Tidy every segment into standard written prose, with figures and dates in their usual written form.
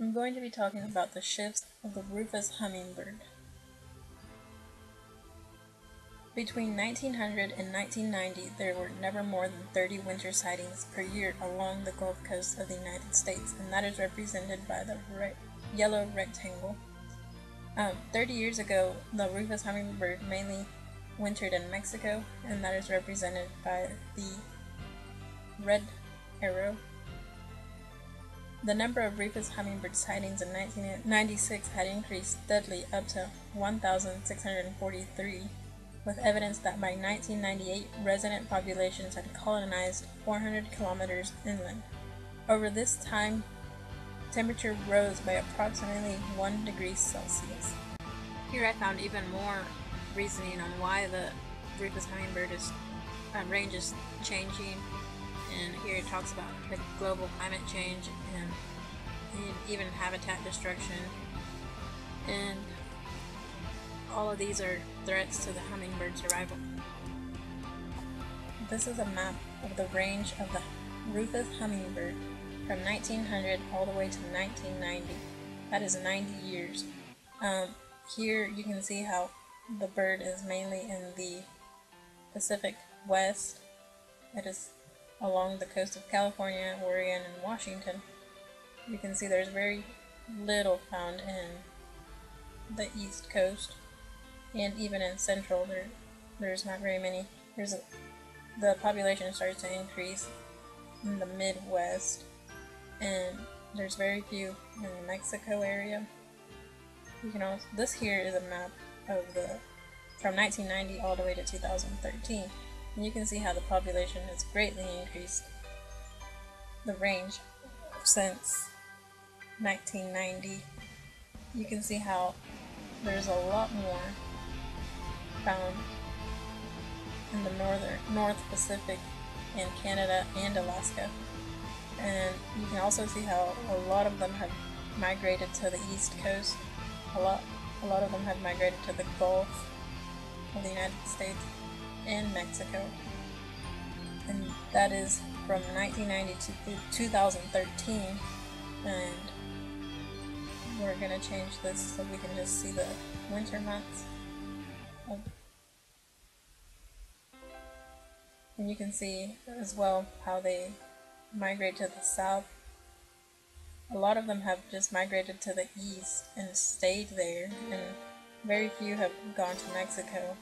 I'm going to be talking about the shifts of the Rufous Hummingbird. Between 1900 and 1990, there were never more than 30 winter sightings per year along the Gulf Coast of the United States, and that is represented by the yellow rectangle. 30 years ago, the Rufous Hummingbird mainly wintered in Mexico, and that is represented by the red arrow. The number of Rufous Hummingbird sightings in 1996 had increased steadily up to 1,643, with evidence that by 1998 resident populations had colonized 400 kilometers inland. Over this time, temperature rose by approximately 1 degree Celsius. Here I found even more reasoning on why the Rufous Hummingbird range is changing. And here it talks about the global climate change and even habitat destruction, and all of these are threats to the hummingbird survival. This is a map of the range of the Rufous Hummingbird from 1900 all the way to 1990. That is 90 years. Here you can see how the bird is mainly in the Pacific West. It is along the coast of California, Oregon, and Washington. You can see there's very little found in the East Coast, and even in Central there's not very many. The population starts to increase in the Midwest, and there's very few in the Mexico area. This here is a map of from 1990 all the way to 2013. And you can see how the population has greatly increased the range since 1990. You can see how there's a lot more found in the North Pacific in Canada and Alaska. And you can also see how a lot of them have migrated to the East Coast. A lot of them have migrated to the Gulf of the United States and Mexico, and that is from 1990 to 2013. And we're going to change this so we can just see the winter months. And you can see as well how they migrate to the south. A lot of them have just migrated to the east and stayed there, and very few have gone to Mexico.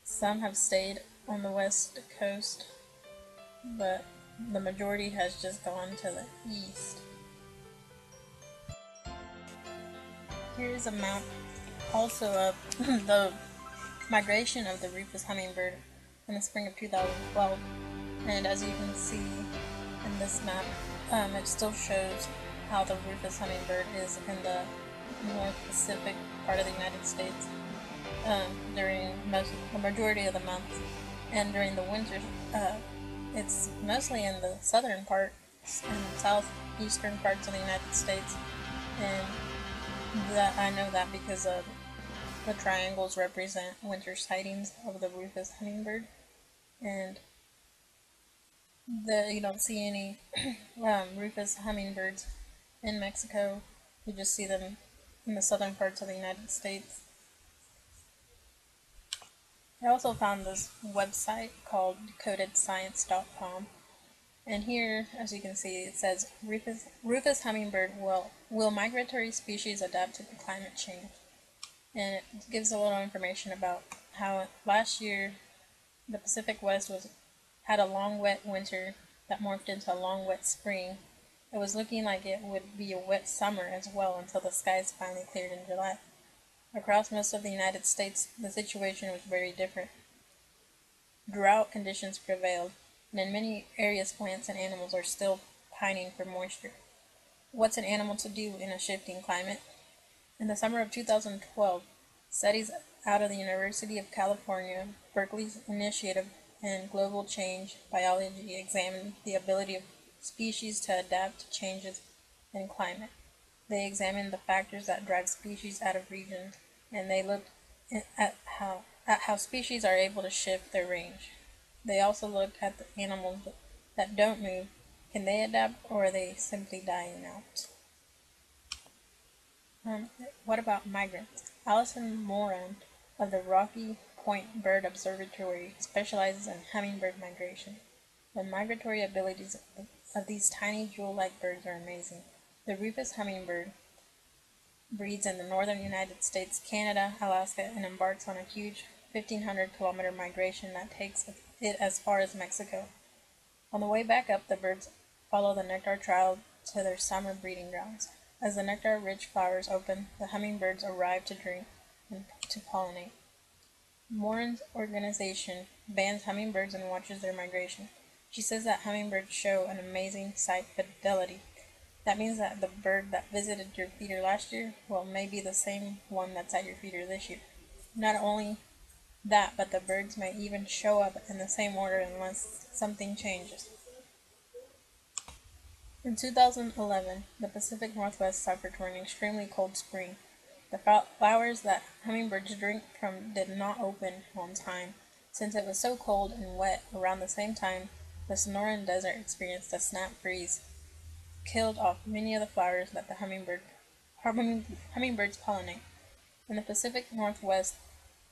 Some have stayed on the west coast, but the majority has just gone to the east. Here's a map also of the migration of the Rufous Hummingbird in the spring of 2012, and as you can see in this map, it still shows how the Rufous Hummingbird is in the North Pacific part of the United States during the majority of the month, and during the winters it's mostly in the southern parts and southeastern parts of the United States. And that I know that because of the triangles represent winter sightings of the Rufous Hummingbird, and you don't see any Rufous Hummingbirds in Mexico. You just see them in the southern parts of the United States. I also found this website called decodedscience.com, and here, as you can see, it says Rufous Hummingbird will migratory species adapt to the climate change, and it gives a little information about how last year the Pacific West had a long wet winter that morphed into a long wet spring. It was looking like it would be a wet summer as well until the skies finally cleared in July. Across most of the United States, the situation was very different. Drought conditions prevailed, and in many areas plants and animals are still pining for moisture. What's an animal to do in a shifting climate? In the summer of 2012, studies out of the University of California, Berkeley's initiative in global change biology examined the ability of species to adapt to changes in climate. They examined the factors that drive species out of regions, and they looked at how species are able to shift their range. They also looked at the animals that don't move Can they adapt, or are they simply dying out? What about migrants? Alison Moran of the Rocky Point Bird Observatory specializes in hummingbird migration. The migratory abilities of these tiny jewel-like birds are amazing. The Rufous Hummingbird breeds in the northern United States, Canada, Alaska, and embarks on a huge 1,500-kilometer migration that takes it as far as Mexico. On the way back up, the birds follow the nectar trail to their summer breeding grounds. As the nectar-rich flowers open, the hummingbirds arrive to drink and to pollinate. Moran's organization bans hummingbirds and watches their migration. She says that hummingbirds show an amazing sight fidelity. That means that the bird that visited your feeder last year, well, may be the same one that's at your feeder this year. Not only that, but the birds may even show up in the same order unless something changes. In 2011, the Pacific Northwest suffered from an extremely cold spring. The flowers that hummingbirds drink from did not open on time. Since it was so cold and wet around the same time, the Sonoran Desert experienced a snap freeze, killed off many of the flowers that the hummingbirds pollinate. In the Pacific Northwest,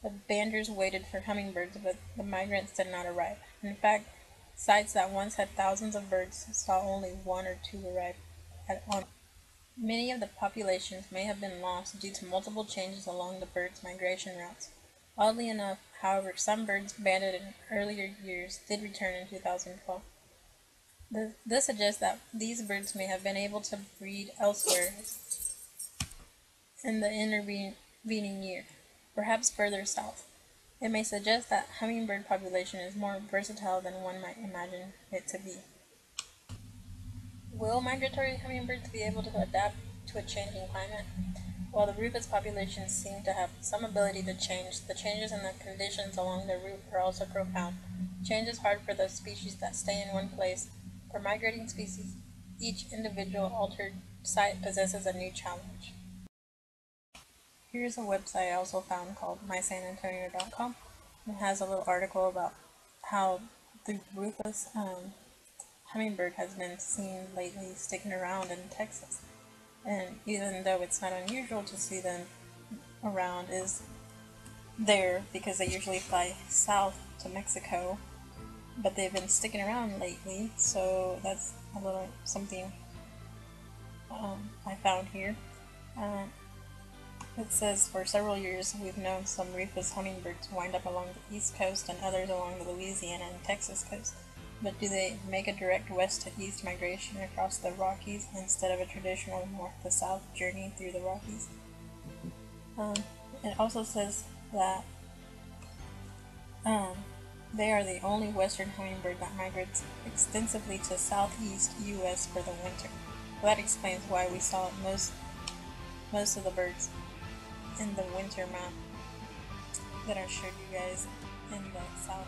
the banders waited for hummingbirds, but the migrants did not arrive. In fact, sites that once had thousands of birds saw only one or two arrive on. Many of the populations may have been lost due to multiple changes along the birds' migration routes. Oddly enough, however, some birds banded in earlier years did return in 2012. This suggests that these birds may have been able to breed elsewhere in the intervening year, perhaps further south. It may suggest that hummingbird population is more versatile than one might imagine it to be. Will migratory hummingbirds be able to adapt to a changing climate? While the rufous populations seem to have some ability to change, the changes in the conditions along their route are also profound. Change is hard for those species that stay in one place. For migrating species, each individual altered site possesses a new challenge. Here's a website I also found called mysanantonio.com. It has a little article about how the rufous hummingbird has been seen lately sticking around in Texas. And even though it's not unusual to see them around is there because they usually fly south to Mexico, but they've been sticking around lately, so that's a little something I found here. It says, for several years we've known some rufous hummingbirds wind up along the east coast and others along the Louisiana and Texas coast. But do they make a direct west to east migration across the Rockies instead of a traditional north to south journey through the Rockies? It also says that they are the only western hummingbird that migrates extensively to southeast U.S. for the winter. Well, that explains why we saw most of the birds in the winter map that I showed you guys in the south.